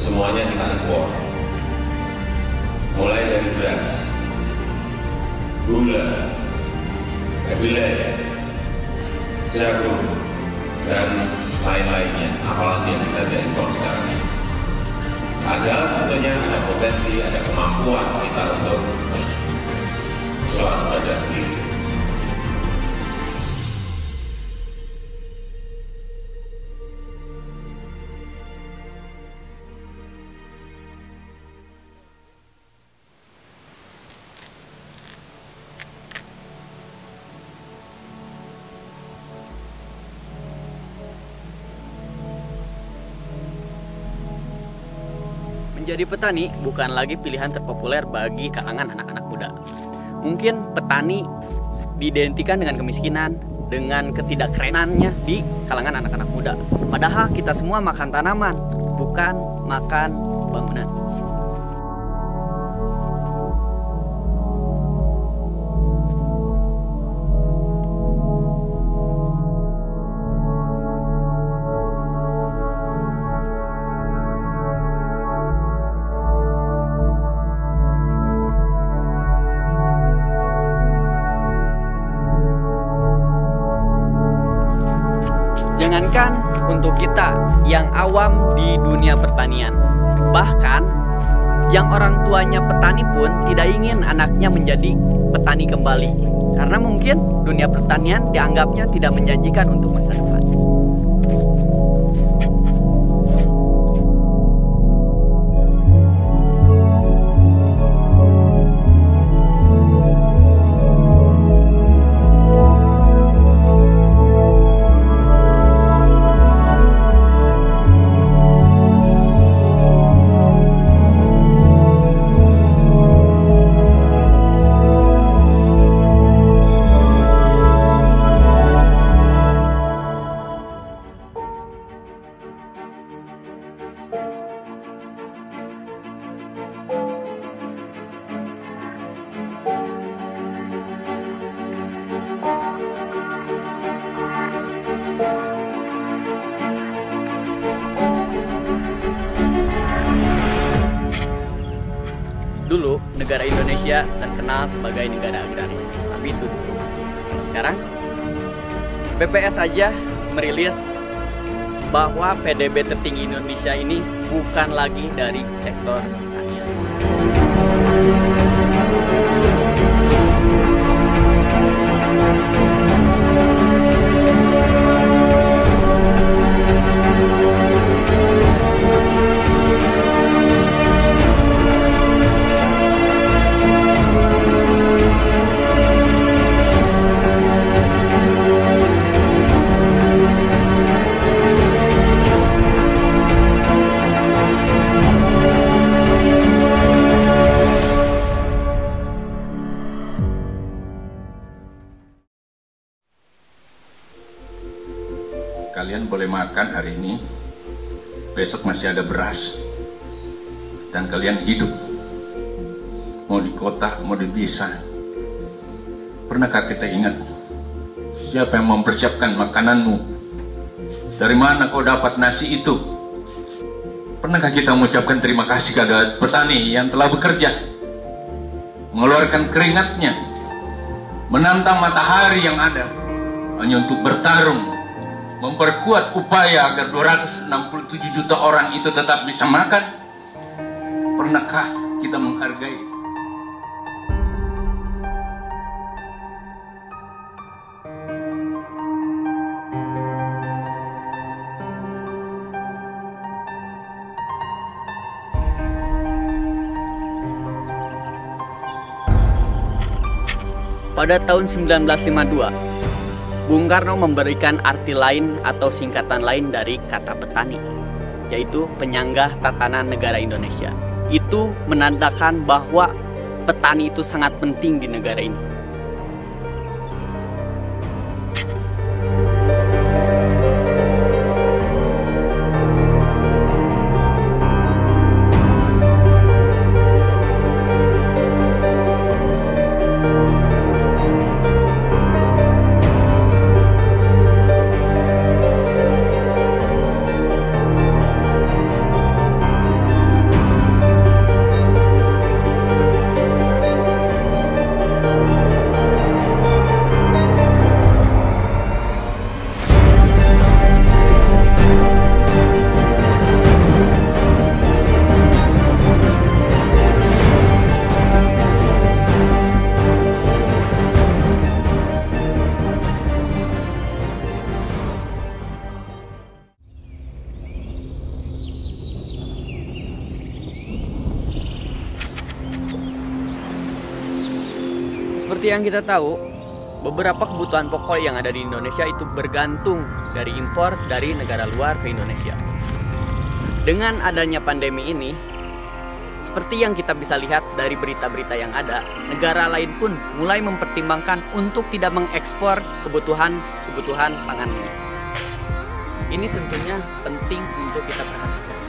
semuanya kita impor. Mulai dari beras, gula, kedelai, jagung, dan lain-lainnya, apalagi yang kita impor sekarang ini. Padahal sebetulnya ada potensi, ada kemampuan kita untuk swasembada sendiri. Menjadi petani bukan lagi pilihan terpopuler bagi kalangan anak-anak muda. Mungkin petani diidentikan dengan kemiskinan, dengan ketidakkerenannya di kalangan anak-anak muda. Padahal kita semua makan tanaman, bukan makan bangunan. Jangankan untuk kita yang awam di dunia pertanian, bahkan yang orang tuanya petani pun tidak ingin anaknya menjadi petani kembali, karena mungkin dunia pertanian dianggapnya tidak menjanjikan untuk masa depan. Dulu negara Indonesia terkenal sebagai negara agraris, tapi itu dulu. Kalau sekarang BPS aja merilis bahwa PDB tertinggi Indonesia ini bukan lagi dari sektor pertanian. Kalian boleh makan hari ini, besok masih ada beras, dan kalian hidup. Mau di kota, mau di desa. Pernahkah kita ingat siapa yang mempersiapkan makananmu? Dari mana kau dapat nasi itu? Pernahkah kita mengucapkan terima kasih kepada petani yang telah bekerja, mengeluarkan keringatnya, menantang matahari yang ada, hanya untuk bertarung, memperkuat upaya agar 267 juta orang itu tetap bisa makan? Pernahkah kita menghargai? Pada tahun 1952, Bung Karno memberikan arti lain atau singkatan lain dari kata petani, yaitu penyanggah tatanan negara Indonesia. Itu menandakan bahwa petani itu sangat penting di negara ini. Seperti yang kita tahu, beberapa kebutuhan pokok yang ada di Indonesia itu bergantung dari impor dari negara luar ke Indonesia. Dengan adanya pandemi ini, seperti yang kita bisa lihat dari berita-berita yang ada, negara lain pun mulai mempertimbangkan untuk tidak mengekspor kebutuhan pangan ini. Ini tentunya penting untuk kita perhatikan.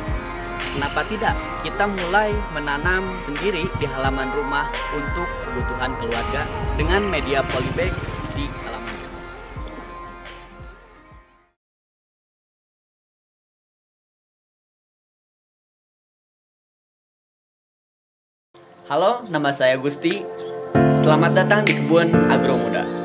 Kenapa tidak? Kita mulai menanam sendiri di halaman rumah untuk kebutuhan keluarga dengan media polybag di halaman rumah. Halo, nama saya Gusti. Selamat datang di Kebun Agro Muda.